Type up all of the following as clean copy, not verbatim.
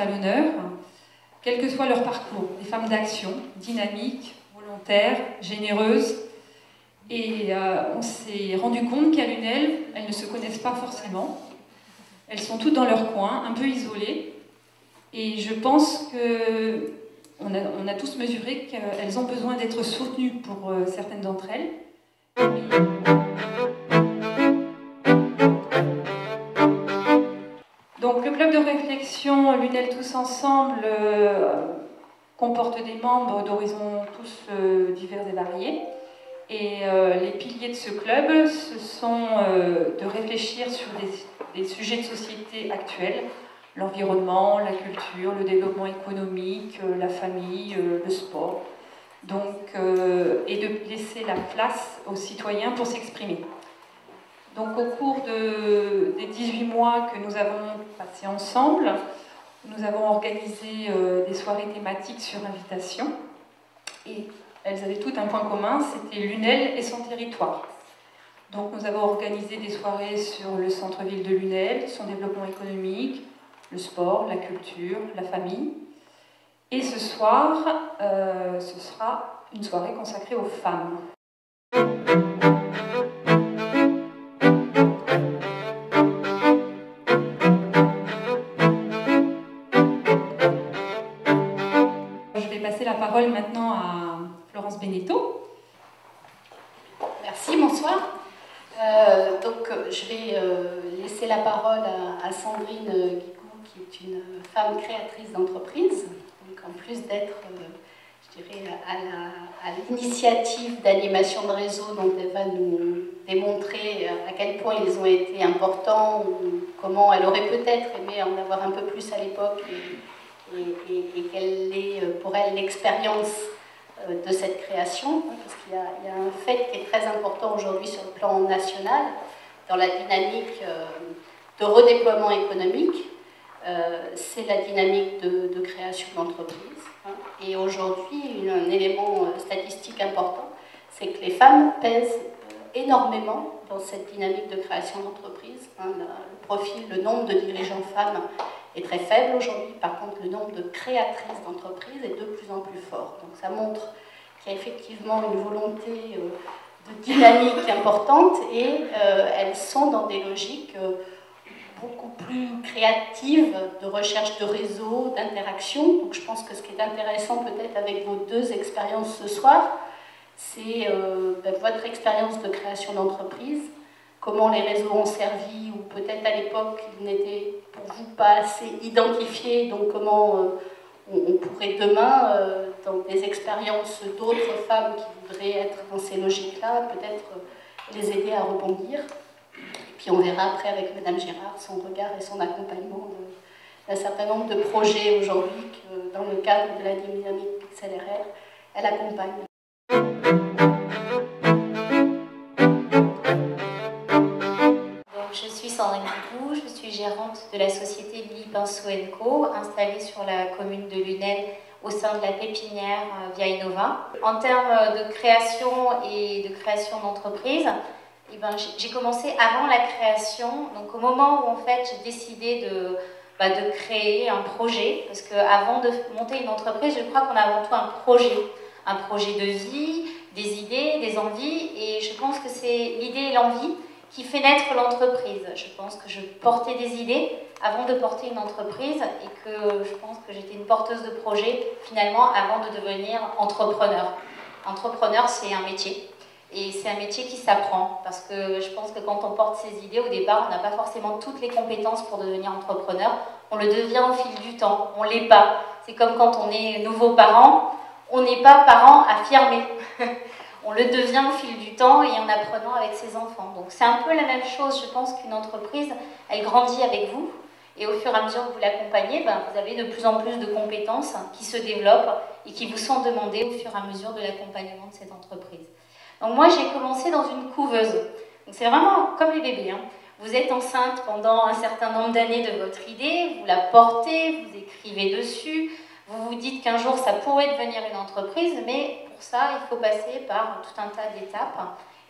à l'honneur, quel que soit leur parcours. Des femmes d'action, dynamiques, volontaires, généreuses. Et on s'est rendu compte qu'à l'UNEL, elles ne se connaissent pas forcément. Elles sont toutes dans leur coin, un peu isolées. Et je pense qu'on a tous mesuré qu'elles ont besoin d'être soutenues pour certaines d'entre elles. Donc le club de réflexion l'UNEL Tous Ensemble comporte des membres d'horizons tous divers et variés. Et les piliers de ce club, ce sont de réfléchir sur des sujets de société actuels, l'environnement, la culture, le développement économique, la famille, le sport. Donc, et de laisser la place aux citoyens pour s'exprimer. Donc au cours des 18 mois que nous avons passés ensemble, nous avons organisé des soirées thématiques sur invitation. Et elles avaient toutes un point commun, c'était l'UNEL et son territoire. Donc nous avons organisé des soirées sur le centre-ville de l'UNEL, son développement économique, le sport, la culture, la famille. Et ce soir, ce sera une soirée consacrée aux femmes. Je vais passer la parole maintenant à Florence Beneteau. Merci, bonsoir. Donc je vais laisser la parole à Sandrine Guigou, qui est une femme créatrice d'entreprise. Donc en plus d'être, je dirais, à l'initiative d'animation de réseau dont elle va nous démontrer à quel point ils ont été importants, ou comment elle aurait peut-être aimé en avoir un peu plus à l'époque, et quelle est pour elle l'expérience de cette création, parce qu'il y a un fait qui est très important aujourd'hui sur le plan national, dans la dynamique de redéploiement économique, c'est la dynamique de création d'entreprises. Et aujourd'hui, un élément statistique important, c'est que les femmes pèsent énormément dans cette dynamique de création d'entreprise. Le profil, le nombre de dirigeants femmes est très faible aujourd'hui. Par contre, le nombre de créatrices d'entreprises est de plus en plus fort. Donc ça montre qu'il y a effectivement une volonté de dynamique importante, et elles sont dans des logiques beaucoup plus créatives de recherche de réseau, d'interaction. Donc je pense que ce qui est intéressant peut-être avec vos deux expériences ce soir, c'est votre expérience de création d'entreprise, comment les réseaux ont servi, ou peut-être à l'époque ils n'étaient pour vous pas assez identifiés, donc comment on pourrait demain, dans des expériences d'autres femmes qui voudraient être dans ces logiques-là, peut-être les aider à rebondir. Et puis on verra après avec Madame Girard son regard et son accompagnement d'un certain nombre de projets aujourd'hui que, dans le cadre de la dynamique PixelRR, elle accompagne. Je suis Sandrine Guigou, je suis gérante de la société Lily Pinceau & Co, installée sur la commune de Lunel au sein de la pépinière via Innova. En termes de création et de création d'entreprise, j'ai commencé avant la création, donc au moment où en fait j'ai décidé de créer un projet, parce qu'avant de monter une entreprise, je crois qu'on a avant tout un projet de vie, des idées, des envies, et je pense que c'est l'idée et l'envie qui fait naître l'entreprise. Je pense que je portais des idées avant de porter une entreprise, et que je pense que j'étais une porteuse de projet finalement avant de devenir entrepreneur. Entrepreneur, c'est un métier, et c'est un métier qui s'apprend, parce que je pense que quand on porte ses idées, au départ, on n'a pas forcément toutes les compétences pour devenir entrepreneur. On le devient au fil du temps, on ne l'est pas. C'est comme quand on est nouveau parent, on n'est pas parent affirmé. On le devient au fil du temps et en apprenant avec ses enfants. Donc c'est un peu la même chose, je pense, qu'une entreprise, elle grandit avec vous. Et au fur et à mesure que vous l'accompagnez, vous avez de plus en plus de compétences qui se développent et qui vous sont demandées au fur et à mesure de l'accompagnement de cette entreprise. Donc moi, j'ai commencé dans une couveuse. Donc c'est vraiment comme les bébés. Vous êtes enceinte pendant un certain nombre d'années de votre idée, vous la portez, vous écrivez dessus, vous vous dites qu'un jour ça pourrait devenir une entreprise, mais pour ça il faut passer par tout un tas d'étapes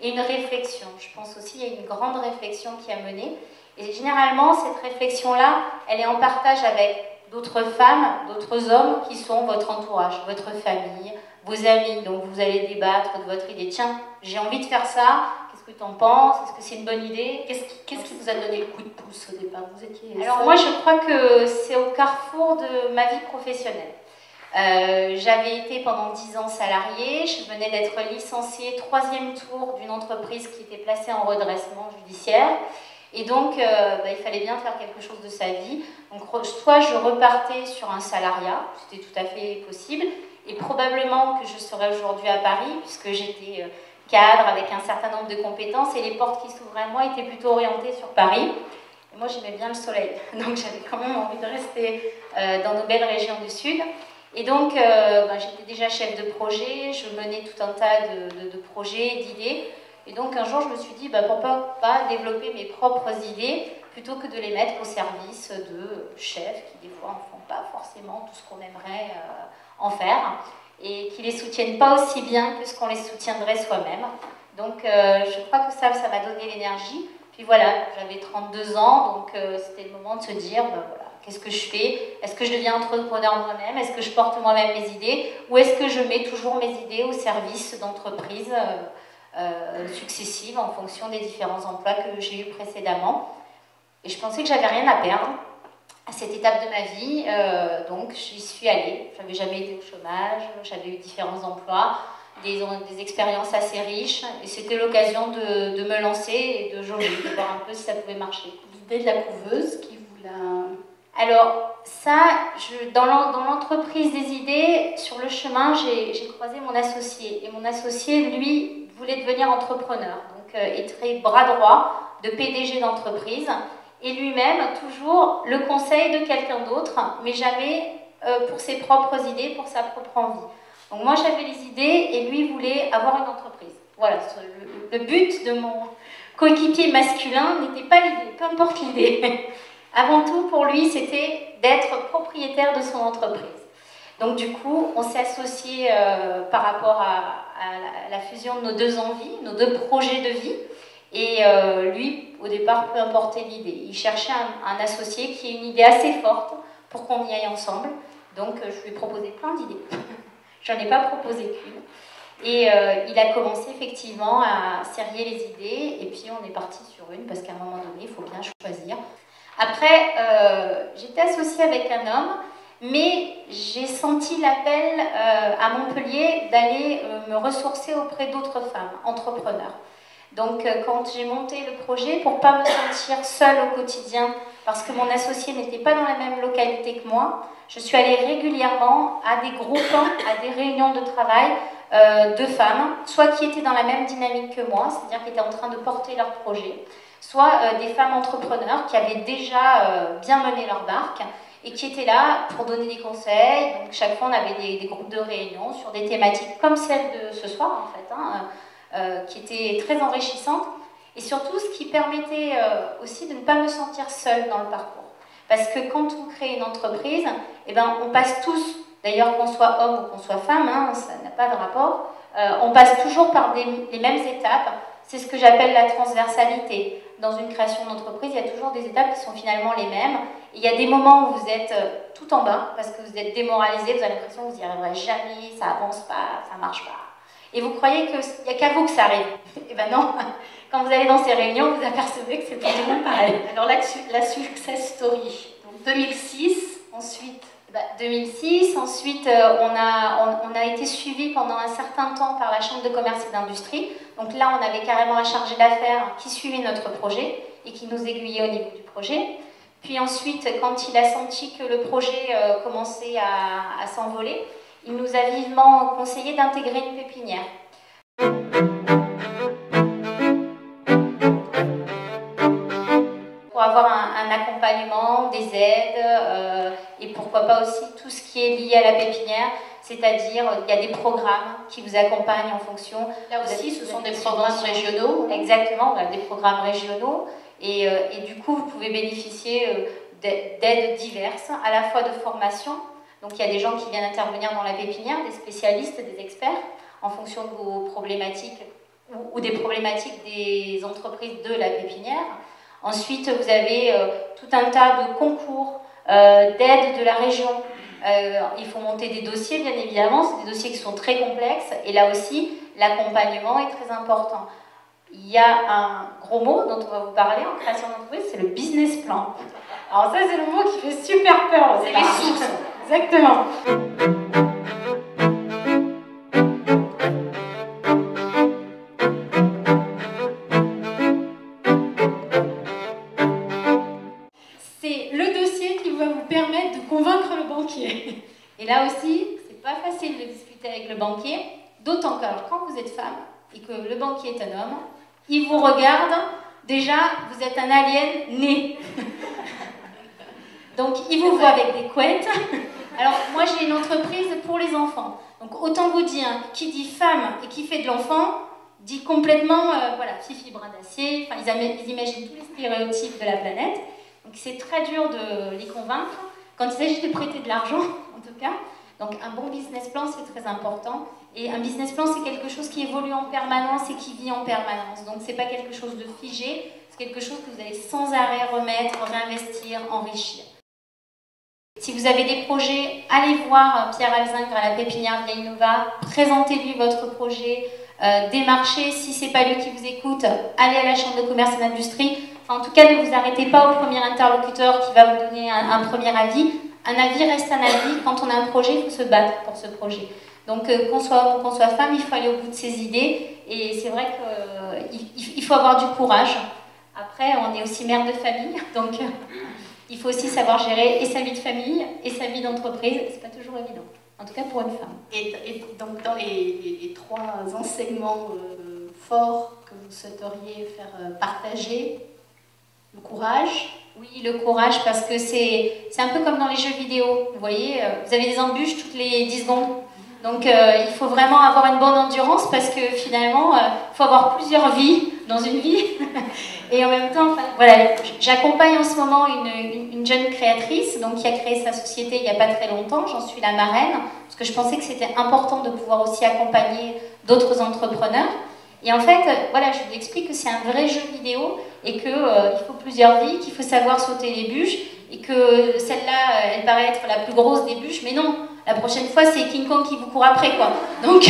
et une réflexion. Je pense aussi qu'il y a une grande réflexion qui a mené, et généralement cette réflexion-là, elle est en partage avec d'autres femmes, d'autres hommes qui sont votre entourage, votre famille, vos amis. Donc vous allez débattre de votre idée. Tiens, j'ai envie de faire ça, qu'est-ce que tu en penses? Est-ce que c'est une bonne idée? Qu'est-ce qui vous a donné le coup de pouce au départ? Vous étiez Alors moi, je crois que c'est au carrefour de ma vie professionnelle. J'avais été pendant 10 ans salariée, je venais d'être licenciée 3e tour d'une entreprise qui était placée en redressement judiciaire. Et donc, il fallait bien faire quelque chose de sa vie. Donc, soit je repartais sur un salariat, c'était tout à fait possible, et probablement que je serais aujourd'hui à Paris, puisque j'étais cadre avec un certain nombre de compétences, et les portes qui s'ouvraient à moi étaient plutôt orientées sur Paris. Et moi, j'aimais bien le soleil, donc j'avais quand même envie de rester dans nos belles régions du Sud. Et donc, j'étais déjà chef de projet, je menais tout un tas de projets, d'idées. Et donc un jour je me suis dit pourquoi pas développer mes propres idées plutôt que de les mettre au service de chefs qui des fois ne font pas forcément tout ce qu'on aimerait en faire et qui les soutiennent pas aussi bien que ce qu'on les soutiendrait soi-même. Donc je crois que ça m'a donné l'énergie. Puis voilà, j'avais 32 ans, donc c'était le moment de se dire voilà, qu'est-ce que je fais? Est-ce que je deviens entrepreneur moi-même? Est-ce que je porte moi-même mes idées? Ou est-ce que je mets toujours mes idées au service d'entreprises successives en fonction des différents emplois que j'ai eus précédemment. Et je pensais que j'avais rien à perdre à cette étape de ma vie, donc j'y suis allée. Je n'avais jamais été au chômage, j'avais eu différents emplois, des expériences assez riches, et c'était l'occasion de me lancer et de jauger, de voir un peu si ça pouvait marcher. L'idée de la couveuse qui vous l'a... Alors ça, dans l'entreprise des idées, sur le chemin, j'ai croisé mon associé. Et mon associé, lui, voulait devenir entrepreneur. Donc est très bras droit de PDG d'entreprise. Et lui-même, toujours le conseil de quelqu'un d'autre, mais jamais pour ses propres idées, pour sa propre envie. Donc moi, j'avais les idées et lui voulait avoir une entreprise. Voilà, le but de mon coéquipier masculin n'était pas l'idée, peu importe l'idée. Avant tout, pour lui, c'était d'être propriétaire de son entreprise. Donc du coup, on s'est associés par rapport à la fusion de nos deux envies, nos deux projets de vie. Et lui, au départ, peu importe l'idée. Il cherchait un associé qui ait une idée assez forte pour qu'on y aille ensemble. Donc je lui ai proposé plein d'idées. J'en ai pas proposé qu'une. Et il a commencé effectivement à serrer les idées. Et puis on est parti sur une, parce qu'à un moment donné, il faut bien choisir. Après, j'étais associée avec un homme, mais j'ai senti l'appel à Montpellier d'aller me ressourcer auprès d'autres femmes, entrepreneurs. Donc quand j'ai monté le projet, pour ne pas me sentir seule au quotidien, parce que mon associé n'était pas dans la même localité que moi, je suis allée régulièrement à des groupes, à des réunions de travail de femmes, soit qui étaient dans la même dynamique que moi, c'est-à-dire qui étaient en train de porter leur projet, soit des femmes entrepreneurs qui avaient déjà bien mené leur barque et qui étaient là pour donner des conseils. Donc chaque fois on avait des groupes de réunion sur des thématiques comme celle de ce soir en fait, qui étaient très enrichissantes et surtout ce qui permettait aussi de ne pas me sentir seule dans le parcours. Parce que quand on crée une entreprise, eh ben, on passe tous, d'ailleurs qu'on soit homme ou qu'on soit femme, ça n'a pas de rapport, on passe toujours par les mêmes étapes. C'est ce que j'appelle la transversalité. Dans une création d'entreprise, il y a toujours des étapes qui sont finalement les mêmes. Et il y a des moments où vous êtes tout en bas, parce que vous êtes démoralisé, vous avez l'impression que vous n'y arriverez jamais, ça avance pas, ça marche pas. Et vous croyez qu'il n'y a qu'à vous que ça arrive. Eh ben non, quand vous allez dans ces réunions, vous apercevez que c'est tout le monde pareil. Alors là-dessus, la success story. Donc 2006, ensuite... 2006, ensuite on a été suivi pendant un certain temps par la Chambre de commerce et d'industrie. Donc là on avait carrément un chargé d'affaires qui suivait notre projet et qui nous aiguillait au niveau du projet. Puis ensuite, quand il a senti que le projet commençait à s'envoler, il nous a vivement conseillé d'intégrer une pépinière. Pour avoir un accompagnement, des aides et pourquoi pas aussi tout ce qui est lié à la pépinière, c'est-à-dire il y a des programmes qui vous accompagnent en fonction. Là aussi, ce sont des programmes régionaux. Exactement, on a des programmes régionaux et du coup vous pouvez bénéficier d'aides diverses, à la fois de formation. Donc il y a des gens qui viennent intervenir dans la pépinière, des spécialistes, des experts, en fonction de vos problématiques ou des problématiques des entreprises de la pépinière. Ensuite, vous avez tout un tas de concours d'aide de la région. Il faut monter des dossiers, bien évidemment, c'est des dossiers qui sont très complexes, et là aussi, l'accompagnement est très important. Il y a un gros mot dont on va vous parler en création d'entreprise, c'est le business plan. Alors ça, c'est le mot qui fait super peur. C'est les sources. Exactement. C'est le dossier qui va vous permettre de convaincre le banquier. Et là aussi, c'est pas facile de discuter avec le banquier, d'autant que alors, quand vous êtes femme et que le banquier est un homme, il vous regarde, déjà, vous êtes un alien né. Donc, il vous voit avec des couettes. Alors, moi, j'ai une entreprise pour les enfants. Donc, autant vous dire, qui dit femme et qui fait de l'enfant, dit complètement, voilà, fifi brin d'acier. Enfin, ils imaginent tous les stéréotypes de la planète. Donc, c'est très dur de les convaincre. Quand il s'agit de prêter de l'argent, en tout cas. Donc, un bon business plan, c'est très important. Et un business plan, c'est quelque chose qui évolue en permanence et qui vit en permanence. Donc, c'est pas quelque chose de figé. C'est quelque chose que vous allez sans arrêt remettre, réinvestir, enrichir. Si vous avez des projets, allez voir Pierre Alzingre à la Pépinière Vieille Nova, présentez-lui votre projet, démarchez, si ce n'est pas lui qui vous écoute, allez à la Chambre de commerce et d'industrie. Enfin, en tout cas, ne vous arrêtez pas au premier interlocuteur qui va vous donner un premier avis. Un avis reste un avis. Quand on a un projet, il faut se battre pour ce projet. Donc, qu'on soit homme ou qu'on soit femme, il faut aller au bout de ses idées. Et c'est vrai qu'il faut avoir du courage. Après, on est aussi mère de famille, donc il faut aussi savoir gérer et sa vie de famille et sa vie d'entreprise. C'est pas toujours évident, en tout cas pour une femme. Et donc dans les trois enseignements forts que vous souhaiteriez faire partager, le courage. Oui, le courage, parce que c'est un peu comme dans les jeux vidéo. Vous voyez, vous avez des embûches toutes les 10 secondes. Donc il faut vraiment avoir une bonne endurance parce que finalement, il faut avoir plusieurs vies dans une vie. Et en même temps, enfin, voilà, j'accompagne en ce moment une jeune créatrice donc, qui a créé sa société il n'y a pas très longtemps. J'en suis la marraine parce que je pensais que c'était important de pouvoir aussi accompagner d'autres entrepreneurs. Et en fait, voilà, je lui explique que c'est un vrai jeu vidéo et qu'il faut plusieurs vies, qu'il faut savoir sauter les bûches et que celle-là, elle paraît être la plus grosse des bûches, mais non, la prochaine fois, c'est King Kong qui vous court après, quoi. Donc,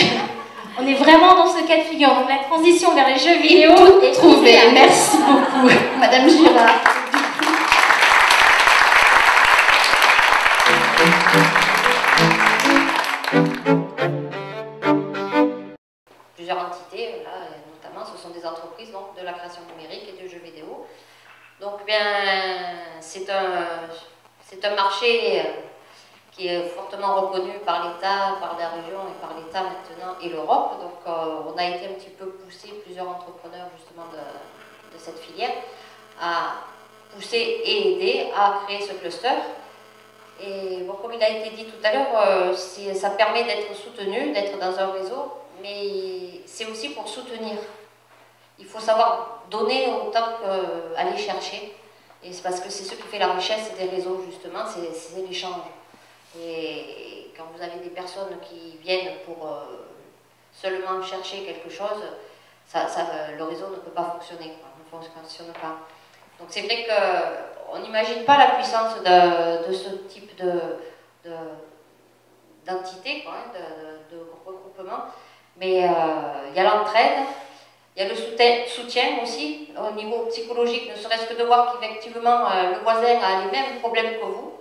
on est vraiment dans ce cas de figure. Donc, la transition vers les jeux vidéo est trouvée. Merci beaucoup, Madame Girard. Plusieurs entités, là, notamment, ce sont des entreprises donc, de la création numérique et du jeu vidéo. Donc, bien, c'est un marché qui est fortement reconnu par l'État, par la région et par l'État maintenant et l'Europe. Donc, on a été un petit peu poussé, plusieurs entrepreneurs justement de cette filière, à pousser et aider à créer ce cluster. Et bon, comme il a été dit tout à l'heure, ça permet d'être soutenu, d'être dans un réseau, mais c'est aussi pour soutenir. Il faut savoir donner autant qu'aller chercher. Et c'est parce que c'est ce qui fait la richesse des réseaux, justement, c'est l'échange. Et quand vous avez des personnes qui viennent pour seulement chercher quelque chose, le réseau ne peut pas fonctionner, quoi, ne fonctionne pas. Donc c'est vrai qu'on n'imagine pas la puissance de ce type d'entité, de regroupement, mais il y a l'entraide, il y a le soutien aussi au niveau psychologique, ne serait-ce que de voir qu'effectivement le voisin a les mêmes problèmes que vous.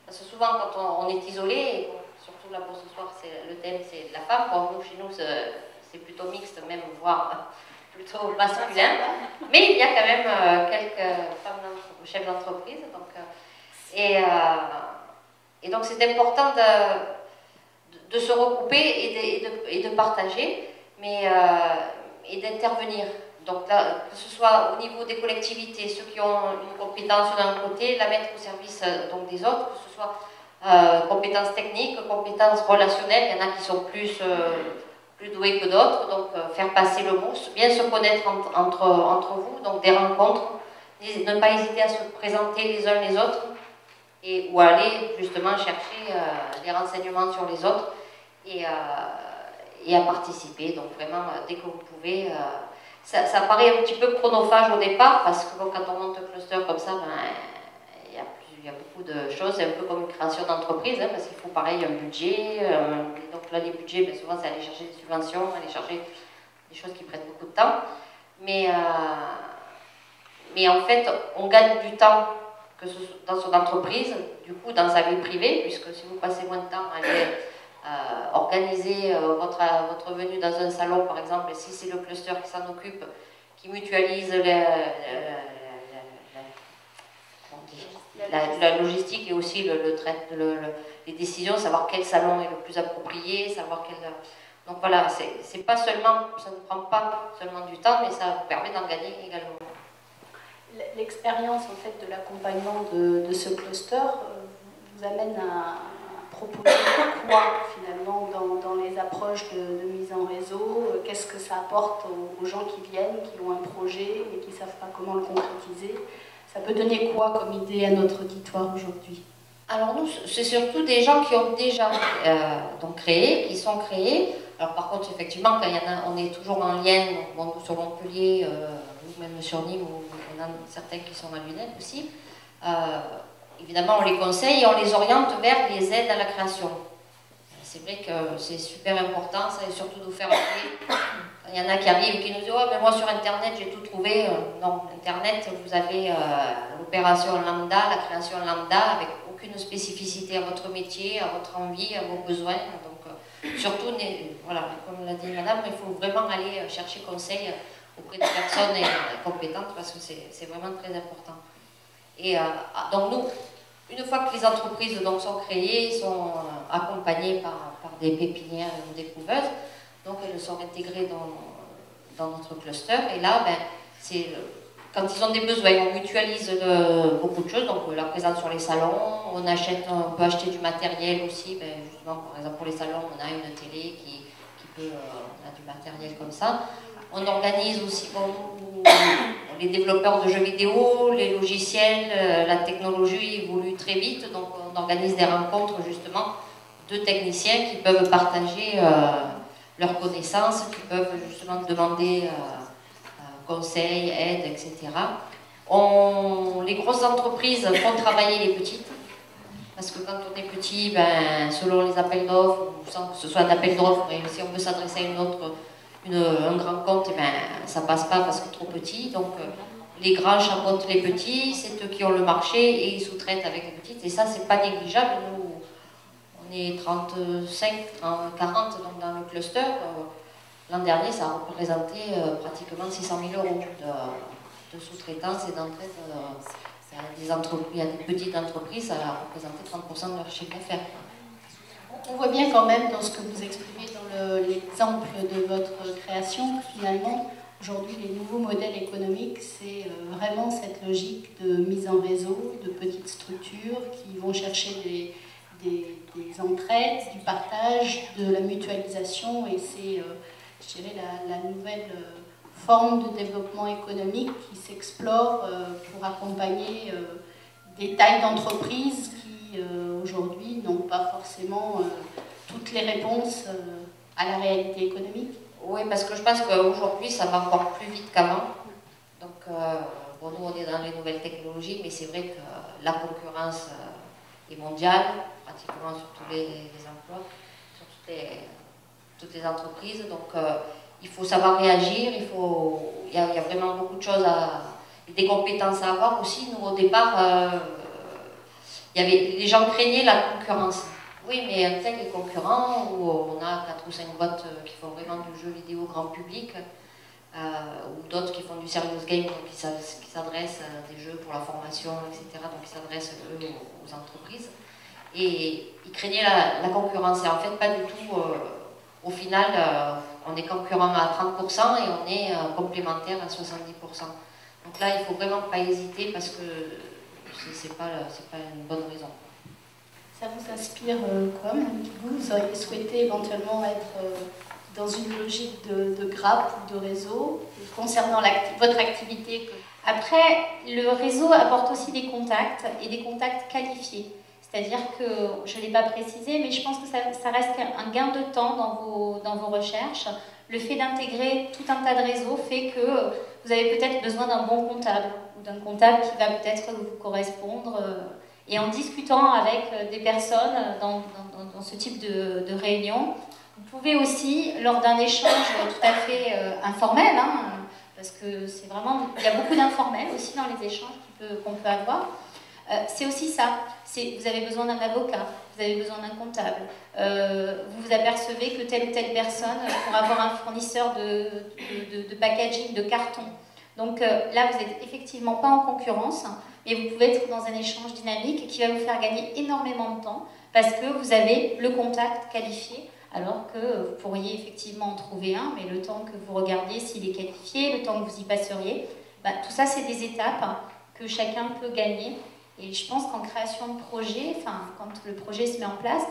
Parce que souvent, quand on est isolé, et bon, surtout là pour ce soir, le thème c'est la femme. Bon, nous, chez nous, c'est plutôt mixte, même voire plutôt masculin. Mais il y a quand même quelques femmes chefs d'entreprise. Et donc, c'est important de se regrouper et de partager, et d'intervenir. Donc là, que ce soit au niveau des collectivités, ceux qui ont une compétence d'un côté, la mettre au service donc, des autres, que ce soit compétences techniques, compétences relationnelles, il y en a qui sont plus doués que d'autres, donc faire passer le mot, bien se connaître entre vous, donc des rencontres, ne pas hésiter à se présenter les uns les autres, ou aller justement chercher des renseignements sur les autres, et à participer, donc vraiment dès que vous pouvez. Ça paraît un petit peu chronophage au départ, parce que bon, quand on monte un cluster comme ça, ben, il il y a beaucoup de choses, c'est un peu comme une création d'entreprise, hein, parce qu'il faut pareil un budget. Et donc là, les budgets, ben, souvent, c'est aller chercher des subventions, aller chercher des choses qui prennent beaucoup de temps. Mais en fait, on gagne du temps que ce soit dans son entreprise, du coup, dans sa vie privée, puisque si vous passez moins de temps à aller organiser votre venue dans un salon, par exemple, et si c'est le cluster qui s'en occupe, qui mutualise la logistique et aussi les décisions, savoir quel salon est le plus approprié, savoir quel... Donc voilà, c'est pas seulement, ça ne prend pas seulement du temps, mais ça vous permet d'en gagner également. L'expérience en fait de l'accompagnement de ce cluster vous amène à proposer quoi finalement dans les approches de mise en réseau? Qu'est-ce que ça apporte aux gens qui viennent, qui ont un projet mais qui ne savent pas comment le concrétiser? Ça peut donner quoi comme idée à notre auditoire aujourd'hui? Alors nous, c'est surtout des gens qui ont déjà donc créé, qui sont créés. Alors par contre, effectivement, quand il y en a, on est toujours en lien, donc, bon, sur Montpellier, ou même sur Nîmes, où on a certains qui sont à Lunel aussi. Évidemment, on les conseille et on les oriente vers les aides à la création. C'est vrai que c'est super important, ça, et surtout nous faire appeler. Il y en a qui arrivent et qui nous disent « Oh, mais moi sur Internet, j'ai tout trouvé. » Non, Internet, vous avez l'opération lambda, la création lambda, avec aucune spécificité à votre métier, à votre envie, à vos besoins. Donc, surtout, voilà, comme l'a dit madame, il faut vraiment aller chercher conseil auprès de personnes compétentes parce que c'est vraiment très important. Et donc nous, une fois que les entreprises donc, sont créées, sont accompagnées par des pépinières ou des couveuses, donc elles sont intégrées dans notre cluster. Et là, ben, quand ils ont des besoins, on mutualise beaucoup de choses, donc la présence sur les salons, on peut acheter du matériel aussi, ben, justement par exemple pour les salons, on a une télé qui peut, on a du matériel comme ça. On organise aussi les développeurs de jeux vidéo, les logiciels, la technologie évolue très vite, donc on organise des rencontres justement de techniciens qui peuvent partager leurs connaissances, qui peuvent justement demander conseils, aides, etc. Les grosses entreprises font travailler les petites, parce que quand on est petit, ben, selon les appels d'offres, sans que ce soit un appel d'offres, et si on veut s'adresser à un grand compte, eh ben, ça passe pas parce que trop petit. Donc les grands chapeautent les petits, c'est eux qui ont le marché et ils sous-traitent avec les petites. Et ça, c'est pas négligeable. Nous, on est 35, 40 donc dans le cluster. L'an dernier, ça a représenté pratiquement 600 000 € de sous-traitance et d'entraide. Il y a des petites entreprises, ça a représenté 30% de leur chiffre d'affaires. On voit bien quand même dans ce que vous exprimez dans l'exemple de votre création que finalement, aujourd'hui, les nouveaux modèles économiques, c'est vraiment cette logique de mise en réseau, de petites structures qui vont chercher des entraides, du partage, de la mutualisation, et c'est, je dirais, la nouvelle forme de développement économique qui s'explore pour accompagner des tailles d'entreprises qui, aujourd'hui, n'ont pas forcément toutes les réponses à la réalité économique. Oui, parce que je pense qu'aujourd'hui, ça va encore plus vite qu'avant. Donc, bon, nous, on est dans les nouvelles technologies, mais c'est vrai que la concurrence est mondiale, pratiquement sur tous les emplois, sur toutes les entreprises. Donc, il faut savoir réagir, il y a vraiment beaucoup de choses, des compétences à avoir aussi. Nous, au départ, les gens craignaient la concurrence. Oui, mais un tel est concurrent, où on a 4 ou 5 boîtes qui font vraiment du jeu vidéo grand public, ou d'autres qui font du serious game, donc qui s'adressent à des jeux pour la formation, etc., donc qui s'adressent eux aux entreprises. Et ils craignaient la concurrence, et en fait pas du tout. Au final, on est concurrent à 30% et on est complémentaire à 70%. Donc là, il ne faut vraiment pas hésiter parce que c'est pas une bonne raison. Ça vous inspire quoi, Mme Guigou? Vous auriez souhaité éventuellement être dans une logique de grappe ou de réseau concernant votre activité? Après, le réseau apporte aussi des contacts et des contacts qualifiés. C'est-à-dire que, je ne l'ai pas précisé, mais je pense que ça reste un gain de temps dans vos recherches. Le fait d'intégrer tout un tas de réseaux fait que vous avez peut-être besoin d'un bon comptable, ou d'un comptable qui va peut-être vous correspondre Et en discutant avec des personnes dans ce type de réunion, vous pouvez aussi, lors d'un échange tout à fait informel, hein, parce que c'est vraiment, il y a beaucoup d'informels aussi dans les échanges qu'on peut avoir, c'est aussi ça. Vous avez besoin d'un avocat, vous avez besoin d'un comptable, vous vous apercevez que telle ou telle personne pour avoir un fournisseur de packaging, de carton. Donc là, vous n'êtes effectivement pas en concurrence, mais vous pouvez être dans un échange dynamique qui va vous faire gagner énormément de temps parce que vous avez le contact qualifié, alors que vous pourriez effectivement en trouver un, mais le temps que vous regardiez s'il est qualifié, le temps que vous y passeriez, tout ça, c'est des étapes que chacun peut gagner. Et je pense qu'en création de projet, quand le projet se met en place,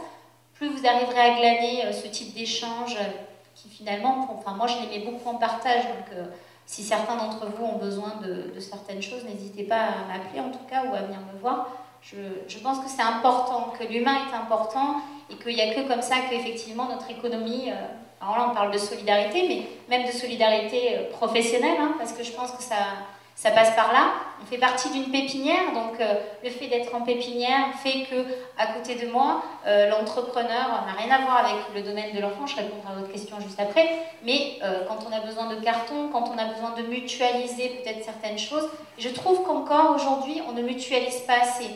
plus vous arriverez à glaner ce type d'échange qui finalement, moi je les mets beaucoup en partage, donc si certains d'entre vous ont besoin de certaines choses, n'hésitez pas à m'appeler en tout cas ou à venir me voir. Je pense que c'est important, que l'humain est important et qu'il n'y a que comme ça qu'effectivement notre économie, alors là on parle de solidarité, mais même de solidarité professionnelle, hein, parce que je pense que ça passe par là. On fait partie d'une pépinière, donc le fait d'être en pépinière fait que, à côté de moi, l'entrepreneur n'a rien à voir avec le domaine de l'enfant, je répondrai à votre question juste après, mais quand on a besoin de carton, quand on a besoin de mutualiser peut-être certaines choses, je trouve qu'encore aujourd'hui, on ne mutualise pas assez.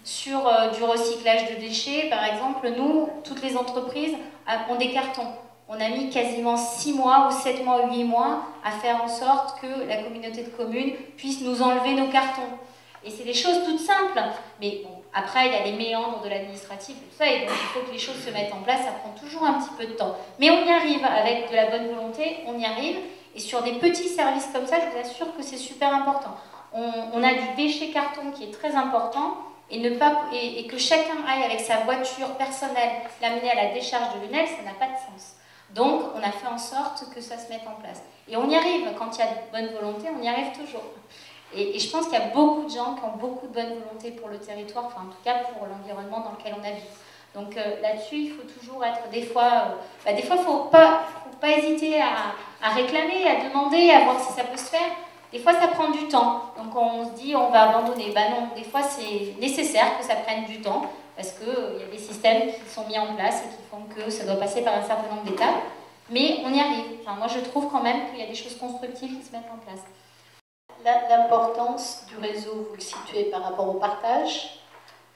Sur du recyclage de déchets, par exemple, nous, toutes les entreprises ont des cartons. On a mis quasiment 6 mois ou 7 mois ou 8 mois à faire en sorte que la communauté de communes puisse nous enlever nos cartons. Et c'est des choses toutes simples. Mais bon, après, il y a les méandres de l'administratif et tout ça, et donc il faut que les choses se mettent en place, ça prend toujours un petit peu de temps. Mais on y arrive, avec de la bonne volonté, on y arrive. Et sur des petits services comme ça, je vous assure que c'est super important. On a du déchet carton qui est très important, et que chacun aille avec sa voiture personnelle l'amener à la décharge de Lunel, ça n'a pas de sens. Donc, on a fait en sorte que ça se mette en place. Et on y arrive, quand il y a de bonne volonté, on y arrive toujours. Et je pense qu'il y a beaucoup de gens qui ont beaucoup de bonne volonté pour le territoire, enfin en tout cas pour l'environnement dans lequel on habite. Donc là-dessus, il faut toujours être, des fois, il ne faut pas hésiter à réclamer, à demander, à voir si ça peut se faire. Des fois, ça prend du temps, donc on se dit on va abandonner. Non, des fois, c'est nécessaire que ça prenne du temps, parce qu'il y a des systèmes qui sont mis en place et qui font que ça doit passer par un certain nombre d'étapes. Mais on y arrive. Enfin, moi, je trouve quand même qu'il y a des choses constructives qui se mettent en place. L'importance du réseau, vous le situez par rapport au partage,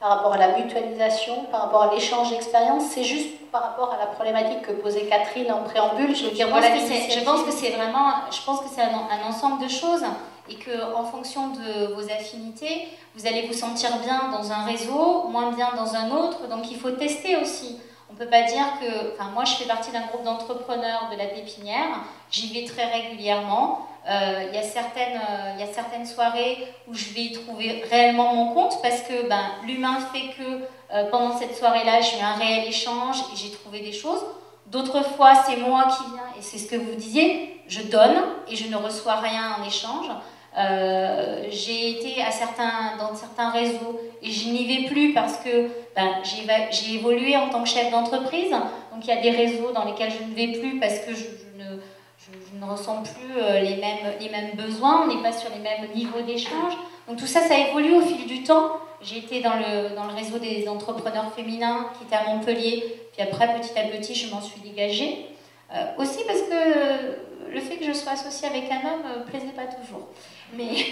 par rapport à la mutualisation, par rapport à l'échange d'expériences, c'est juste par rapport à la problématique que posait Catherine en préambule. Je pense que c'est un ensemble de choses et qu'en fonction de vos affinités, vous allez vous sentir bien dans un réseau, moins bien dans un autre, donc il faut tester aussi. On ne peut pas dire que... Enfin, moi, je fais partie d'un groupe d'entrepreneurs de la Pépinière, j'y vais très régulièrement. Il y a certaines soirées où je vais y trouver réellement mon compte parce que l'humain fait que pendant cette soirée-là, j'ai eu un réel échange et j'ai trouvé des choses. D'autres fois, c'est moi qui viens, et c'est ce que vous disiez, je donne et je ne reçois rien en échange. J'ai été dans certains réseaux et je n'y vais plus parce que j'ai évolué en tant que chef d'entreprise. Donc il y a des réseaux dans lesquels je ne vais plus parce que je ne ressens plus les mêmes besoins, on n'est pas sur les mêmes niveaux d'échange. Donc tout ça, ça évolue au fil du temps. J'ai été dans le réseau des entrepreneurs féminins qui était à Montpellier, puis après, petit à petit, je m'en suis dégagée. Aussi parce que le fait que je sois associée avec un homme ne plaisait pas toujours. Mais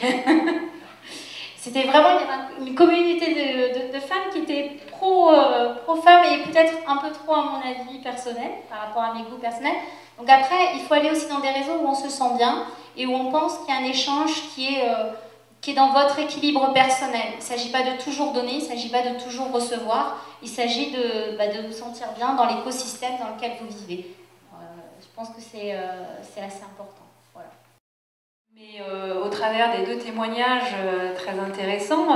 c'était vraiment une communauté de femmes qui étaient pro-femmes et peut-être un peu trop à mon avis personnel, par rapport à mes goûts personnels. Donc après, il faut aller aussi dans des réseaux où on se sent bien et où on pense qu'il y a un échange qui est dans votre équilibre personnel. Il ne s'agit pas de toujours donner, il ne s'agit pas de toujours recevoir, il s'agit de vous sentir bien dans l'écosystème dans lequel vous vivez. Je pense que c'est assez important. Voilà. Mais au travers des 2 témoignages très intéressants,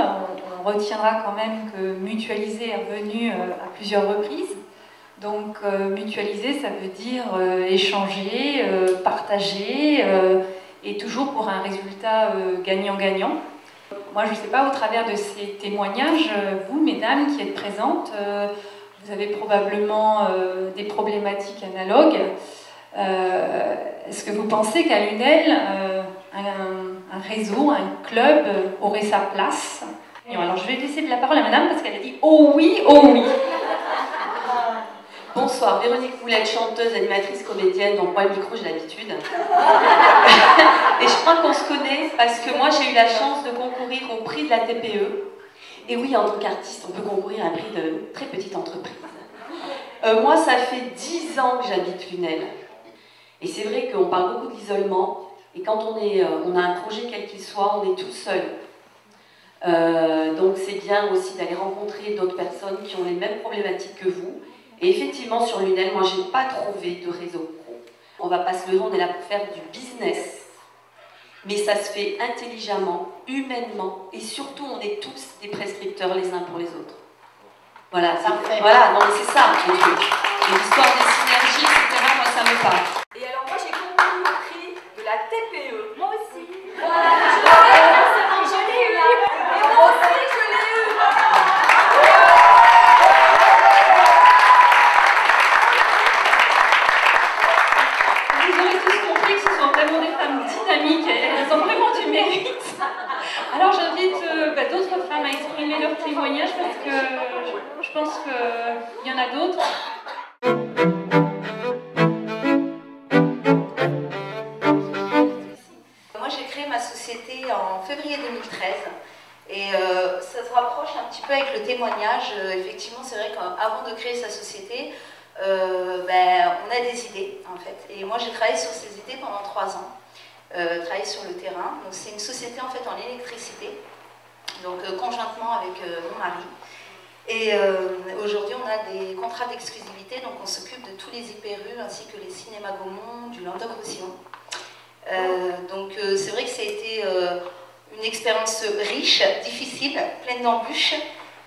on retiendra quand même que mutualiser est revenu à plusieurs reprises. Donc mutualiser, ça veut dire échanger, partager, et toujours pour un résultat gagnant-gagnant. Moi, je ne sais pas, au travers de ces témoignages, vous, mesdames qui êtes présentes, vous avez probablement des problématiques analogues. Est-ce que vous pensez qu'à Lunel, un réseau, un club aurait sa place Alors je vais laisser la parole à madame parce qu'elle a dit oh oui, oh oui. Bonsoir, Véronique Moulette, chanteuse, animatrice, comédienne, donc moi le micro j'ai l'habitude. Et je crois qu'on se connaît parce que moi j'ai eu la chance de concourir au prix de la TPE. Et oui, en tant qu'artiste, on peut concourir à un prix de très petite entreprise. Moi ça fait 10 ans que j'habite Lunel. Et c'est vrai qu'on parle beaucoup de l'isolement. Et quand on a un projet quel qu'il soit, on est tout seul. Donc c'est bien aussi d'aller rencontrer d'autres personnes qui ont les mêmes problématiques que vous. Et effectivement, sur Lunel, moi, j'ai pas trouvé de réseau pro. On va pas se leurrer, on est là pour faire du business. Mais ça se fait intelligemment, humainement, et surtout, on est tous des prescripteurs les uns pour les autres. Voilà, voilà, non, c'est ça le truc. L'histoire des synergies, etc., moi, ça me parle. Et alors, moi, j'ai concouru au prix de la TPE. Moi aussi. Voilà. Je l'ai eu. Et moi aussi, je l'ai eu. Vous aurez tous compris que ce sont vraiment des femmes dynamiques, elles ont vraiment du mérite. Alors j'invite d'autres femmes à exprimer leur témoignage parce que je pense qu'il y en a d'autres. Moi j'ai créé ma société en février 2013 et ça se rapproche un petit peu avec le témoignage. Effectivement c'est vrai qu'avant de créer sa société, on a des idées en fait. Et moi j'ai travaillé sur ces idées pendant 3 ans, travaillé sur le terrain. Donc c'est une société en fait en électricité, donc conjointement avec mon mari. Et aujourd'hui on a des contrats d'exclusivité, donc on s'occupe de tous les IPRU ainsi que les cinémas Gaumont, du Languedoc-Roussillon. Donc c'est vrai que ça a été une expérience riche, difficile, pleine d'embûches,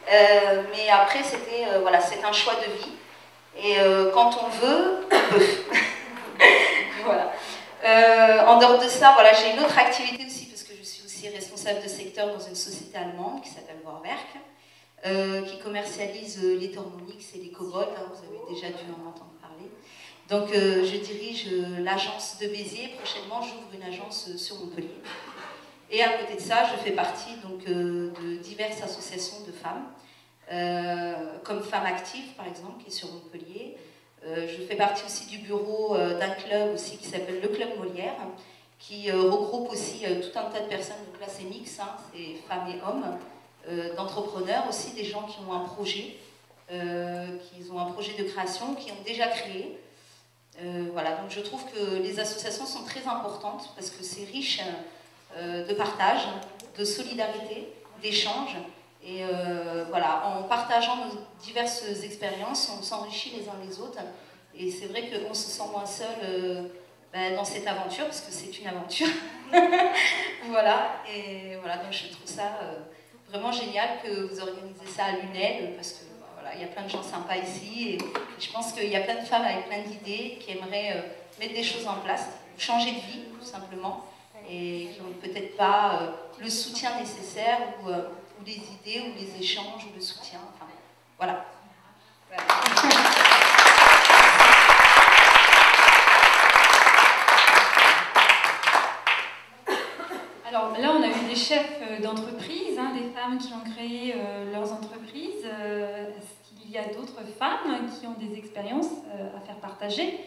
mais après c'était voilà, c'est un choix de vie. Et quand on veut, on peut. Voilà. En dehors de ça, voilà, j'ai une autre activité aussi, parce que je suis aussi responsable de secteur dans une société allemande qui s'appelle Warwerk, qui commercialise les Thermomix et les Cobold, hein, vous avez déjà dû en entendre parler. Donc je dirige l'agence de Béziers, prochainement j'ouvre une agence sur Montpellier. Et à côté de ça, je fais partie donc, de diverses associations de femmes, comme Femmes Actives par exemple, qui est sur Montpellier. Je fais partie aussi du bureau d'un club aussi qui s'appelle le Club Molière, qui regroupe aussi tout un tas de personnes, donc là c'est mix, hein, c'est femmes et hommes, d'entrepreneurs aussi, des gens qui ont un projet, qui ont un projet de création, qui ont déjà créé. Voilà, donc je trouve que les associations sont très importantes parce que c'est riche de partage, de solidarité, d'échange. Et voilà, en partageant nos diverses expériences, on s'enrichit les uns les autres. Et c'est vrai qu'on se sent moins seul dans cette aventure, parce que c'est une aventure. Voilà, et voilà, donc je trouve ça vraiment génial que vous organisez ça à Lunel, parce que voilà, il y a plein de gens sympas ici. Et je pense qu'il y a plein de femmes avec plein d'idées qui aimeraient mettre des choses en place, changer de vie, tout simplement, et qui n'ont peut-être pas le soutien nécessaire ou les idées, ou les échanges, ou le soutien, enfin, voilà. Alors là, on a eu des chefs d'entreprise, hein, des femmes qui ont créé leurs entreprises. Est-ce qu'il y a d'autres femmes qui ont des expériences à faire partager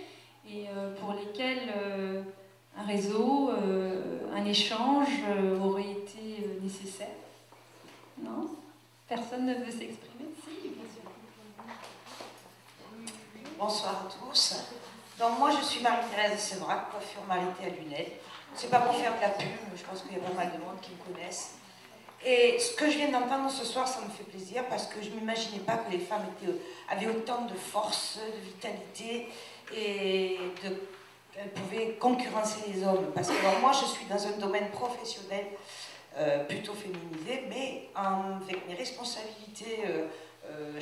et pour lesquelles un réseau, un échange aurait été nécessaire? Non? Personne ne veut s'exprimer? Si, bien sûr. Bonsoir à tous. Donc moi je suis Marie-Thérèse Sevrac, coiffure Marité à Lunel. C'est pas pour faire de la pub, je pense qu'il y a pas mal de monde qui me connaissent. Et ce que je viens d'entendre ce soir, ça me fait plaisir parce que je ne m'imaginais pas que les femmes avaient autant de force, de vitalité et qu'elles pouvaient concurrencer les hommes. Parce que alors, moi je suis dans un domaine professionnel plutôt féminisé, mais avec mes responsabilités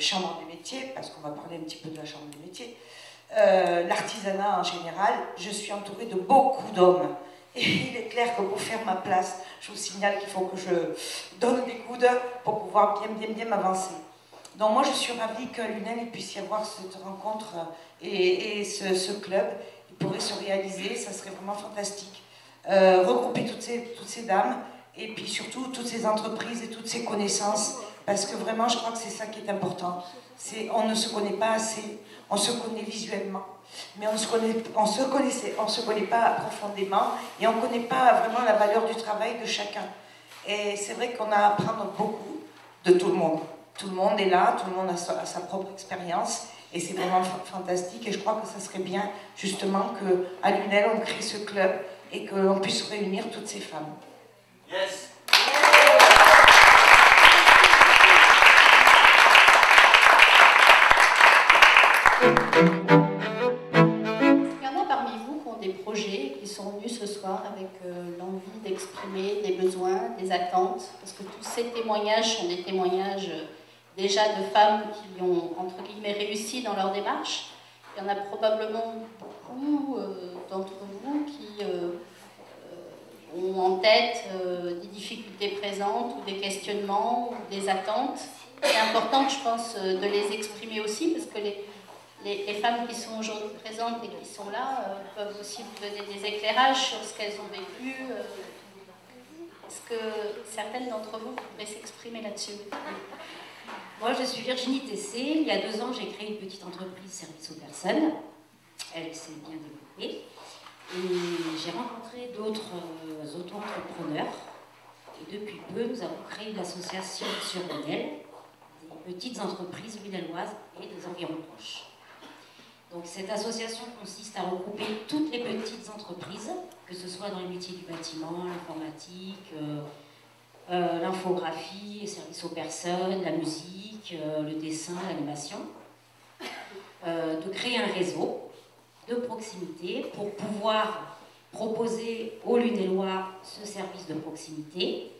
chambre des métiers, parce qu'on va parler un petit peu de la chambre des métiers, l'artisanat en général, je suis entourée de beaucoup d'hommes. Et il est clair que pour faire ma place, je vous signale qu'il faut que je donne des coudes pour pouvoir bien m'avancer. Donc moi je suis ravie qu'à Lunel il puisse y avoir cette rencontre et ce club, il pourrait se réaliser, ça serait vraiment fantastique. Regrouper toutes ces dames et puis surtout toutes ces entreprises et toutes ces connaissances, parce que vraiment je crois que c'est ça qui est important. On ne se connaît pas assez, on se connaît visuellement, mais on se connaît pas profondément et on ne connaît pas vraiment la valeur du travail de chacun. Et c'est vrai qu'on a à apprendre beaucoup de tout le monde. Tout le monde est là, tout le monde a sa propre expérience et c'est vraiment fantastique. Et je crois que ça serait bien justement qu'à l'UNEL on crée ce club et qu'on puisse réunir toutes ces femmes. Yes. Il y en a parmi vous qui ont des projets, qui sont venus ce soir avec l'envie d'exprimer des besoins, des attentes, parce que tous ces témoignages sont des témoignages déjà de femmes qui ont, entre guillemets, réussi dans leur démarche. Il y en a probablement beaucoup d'entre vous qui ont en tête des difficultés présentes ou des questionnements ou des attentes. C'est important, je pense, de les exprimer aussi, parce que les femmes qui sont aujourd'hui présentes et qui sont là peuvent aussi vous donner des éclairages sur ce qu'elles ont vécu. Est-ce que certaines d'entre vous voudraient s'exprimer là-dessus? Moi, je suis Virginie Tessé. Il y a 2 ans, j'ai créé une petite entreprise service aux personnes. Elle s'est bien développée. Et j'ai rencontré d'autres auto-entrepreneurs. Et depuis peu, nous avons créé une association sur Lunel, des petites entreprises lunelloises et des environs proches. Donc cette association consiste à regrouper toutes les petites entreprises, que ce soit dans les métiers du bâtiment, l'informatique, l'infographie, les services aux personnes, la musique, le dessin, l'animation, de créer un réseau de proximité pour pouvoir proposer aux Lunellois ce service de proximité.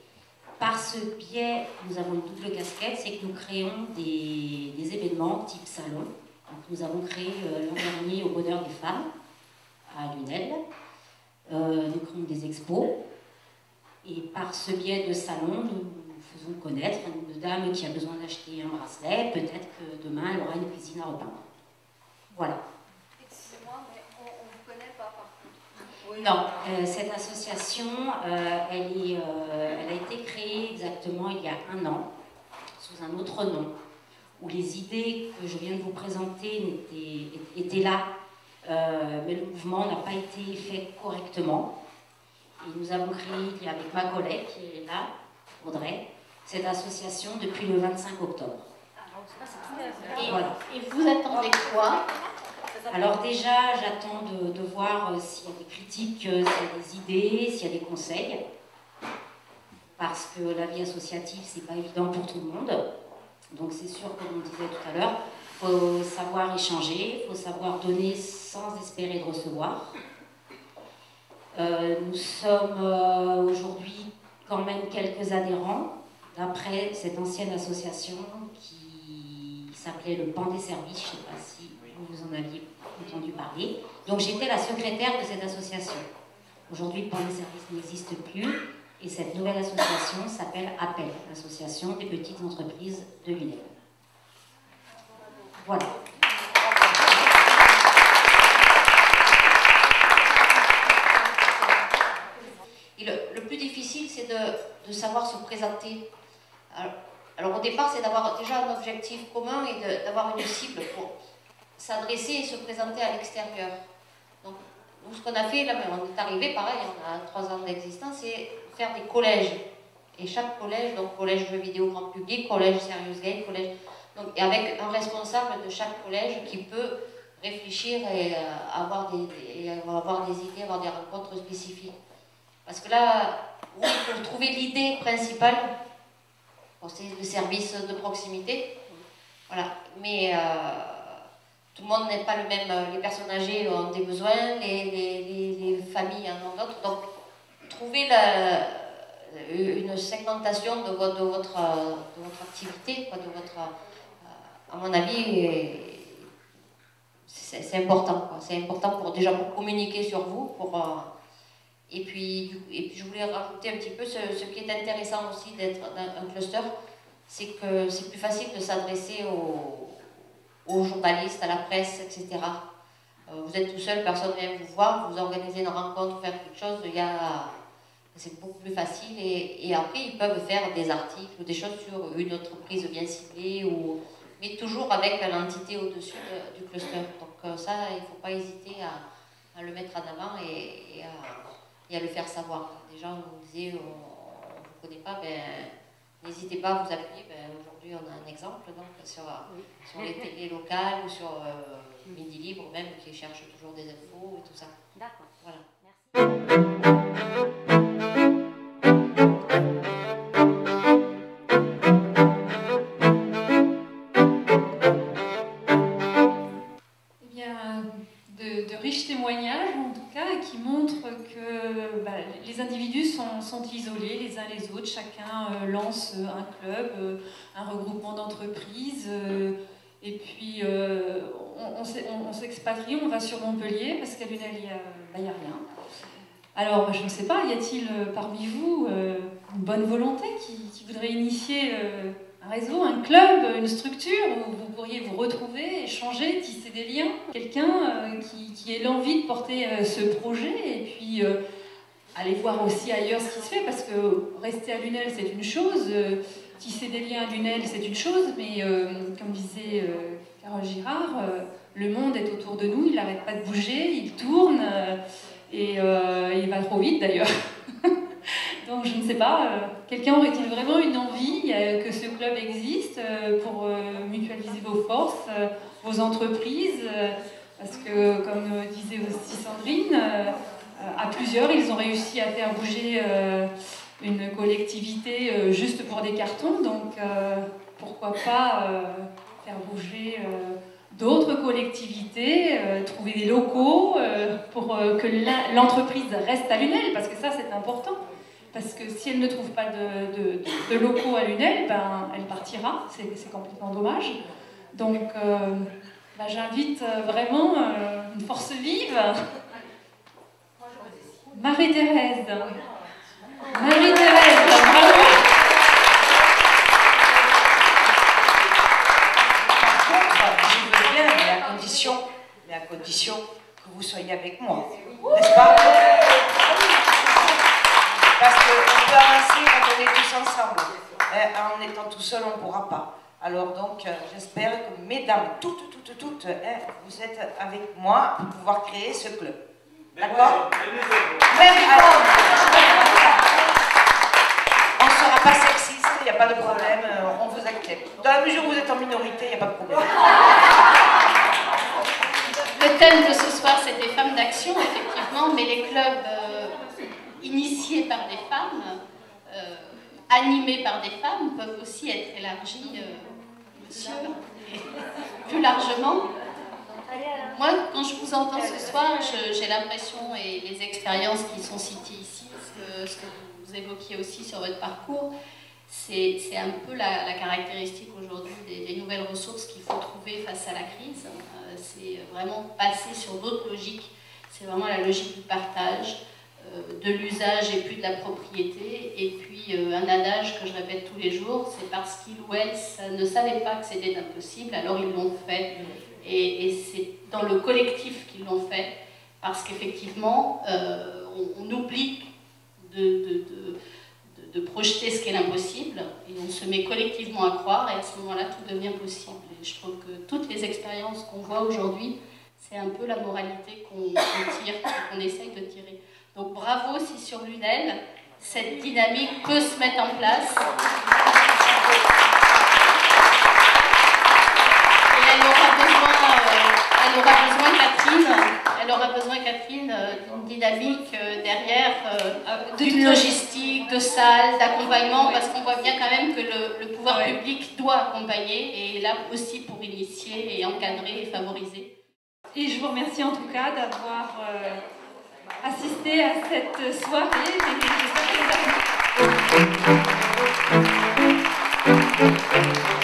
Par ce biais, nous avons une double casquette, c'est que nous créons des événements type salon. Donc, nous avons créé l'an dernier au Bonheur des Femmes à Lunel. Nous créons des expos. Et par ce biais de salon, nous faisons connaître une dame qui a besoin d'acheter un bracelet. Peut-être que demain, elle aura une cuisine à repeindre. Voilà. Excusez-moi, mais on ne vous connaît pas par contre. Oui. Non, cette association, elle a été créée exactement il y a 1 an, sous un autre nom, où les idées que je viens de vous présenter étaient là, mais le mouvement n'a pas été fait correctement. Et nous avons créé, avec ma collègue qui est là, Audrey, cette association depuis le 25 octobre. Et, voilà. Et vous attendez quoi? Alors déjà, j'attends de voir s'il y a des critiques, s'il y a des idées, s'il y a des conseils. Parce que la vie associative, c'est pas évident pour tout le monde. Donc c'est sûr, comme on disait tout à l'heure, il faut savoir échanger, il faut savoir donner sans espérer de recevoir. Nous sommes aujourd'hui quand même quelques adhérents, d'après cette ancienne association qui s'appelait le Pan des Services, je ne sais pas si vous en aviez entendu parler. Donc j'étais la secrétaire de cette association. Aujourd'hui, le Pan des Services n'existe plus, et cette nouvelle association s'appelle APEL, l'association des petites entreprises de Lunel. Voilà. Et le plus difficile, c'est de savoir se présenter. Alors au départ, c'est d'avoir déjà un objectif commun et d'avoir une cible pour s'adresser et se présenter à l'extérieur. Donc, nous, ce qu'on a fait, là, on est arrivé, pareil, on a 3 ans d'existence, c'est faire des collèges. Et chaque collège, donc collège jeux vidéo grand public, collège Serious Game, collège... Donc, et avec un responsable de chaque collège qui peut réfléchir et avoir des idées, avoir des rencontres spécifiques. Parce que là, oui, pour trouver l'idée principale, bon, c'est le service de proximité, voilà. Mais tout le monde n'est pas le même. Les personnes âgées ont des besoins, les familles en ont d'autres. Donc, trouver une segmentation de votre activité, quoi, à mon avis, c'est important. C'est important déjà pour communiquer sur vous, et puis je voulais rajouter un petit peu ce qui est intéressant aussi d'être dans un cluster, c'est que c'est plus facile de s'adresser aux journalistes, à la presse, etc. Vous êtes tout seul, personne ne vient vous voir, vous organisez une rencontre, faire quelque chose, il y a C'est beaucoup plus facile et après ils peuvent faire des articles ou des choses sur une entreprise bien ciblée, mais toujours avec l'entité au-dessus du cluster. Donc ça, il ne faut pas hésiter à le mettre en avant et à le faire savoir. Des gens nous disaient on ne vous connaît pas, n'hésitez pas à vous appuyer. Aujourd'hui on a un exemple donc, sur les télés locales ou sur Midi Libre même qui cherchent toujours des infos et tout ça. D'accord. Voilà. Merci. De riches témoignages en tout cas qui montrent que les individus sont isolés les uns les autres, chacun lance un club, un regroupement d'entreprises et puis on s'expatrie, on va sur Montpellier parce qu'à Lunel il n'y a rien. Alors je ne sais pas, y a-t-il parmi vous une bonne volonté qui voudrait initier un réseau, un club, une structure où vous pourriez vous retrouver, échanger, tisser des liens. Quelqu'un qui ait l'envie de porter ce projet et puis aller voir aussi ailleurs ce qui se fait, parce que rester à Lunel c'est une chose, tisser des liens à Lunel c'est une chose, mais comme disait Carole Girard, le monde est autour de nous, il n'arrête pas de bouger, il tourne et il va trop vite d'ailleurs. Donc je ne sais pas, quelqu'un aurait-il vraiment une envie que ce club existe pour mutualiser vos forces, vos entreprises, parce que comme disait aussi Sandrine, à plusieurs ils ont réussi à faire bouger une collectivité juste pour des cartons, donc pourquoi pas faire bouger d'autres collectivités, trouver des locaux pour que l'entreprise reste à Lunel, parce que ça c'est important. Parce que si elle ne trouve pas de locaux à Lunel, elle partira, c'est complètement dommage. Donc j'invite vraiment une force vive. Marie-Thérèse. Marie-Thérèse, bravo. Je veux bien, mais à condition que vous soyez avec moi, n'est-ce pas? Parce qu'on peut avancer quand on est tous ensemble. En étant tout seul, on ne pourra pas. Alors donc, j'espère que mesdames, toutes, vous êtes avec moi pour pouvoir créer ce club. D'accord? Même on ne sera pas sexiste, il n'y a pas de problème, on vous accepte. Dans la mesure où vous êtes en minorité, il n'y a pas de problème. Le thème de ce soir, c'était femmes d'action, effectivement, mais les clubs initiés par des femmes, animés par des femmes, peuvent aussi être élargis, monsieur, plus largement. Moi, quand je vous entends ce soir, j'ai l'impression, et les expériences qui sont citées ici, ce que vous évoquiez aussi sur votre parcours, c'est un peu la caractéristique aujourd'hui des nouvelles ressources qu'il faut trouver face à la crise. C'est vraiment passer sur d'autres logiques. C'est vraiment la logique du partage, de l'usage et plus de la propriété. Et puis un adage que je répète tous les jours, c'est parce qu'ils ou elles ne savaient pas que c'était impossible, alors ils l'ont fait. Et c'est dans le collectif qu'ils l'ont fait, parce qu'effectivement, on oublie de projeter ce qu'est l'impossible, et on se met collectivement à croire, et à ce moment-là, tout devient possible. Et je trouve que toutes les expériences qu'on voit aujourd'hui, c'est un peu la moralité qu'on tire, qu'on essaye de tirer. Donc bravo si sur Lunel, cette dynamique peut se mettre en place. Et elle aura besoin, Catherine, d'une dynamique derrière, d'une logistique, de salles, d'accompagnement, parce qu'on voit bien quand même que le pouvoir public doit accompagner, et là aussi pour initier et encadrer et favoriser. Et je vous remercie en tout cas d'avoir assisté à cette soirée. Et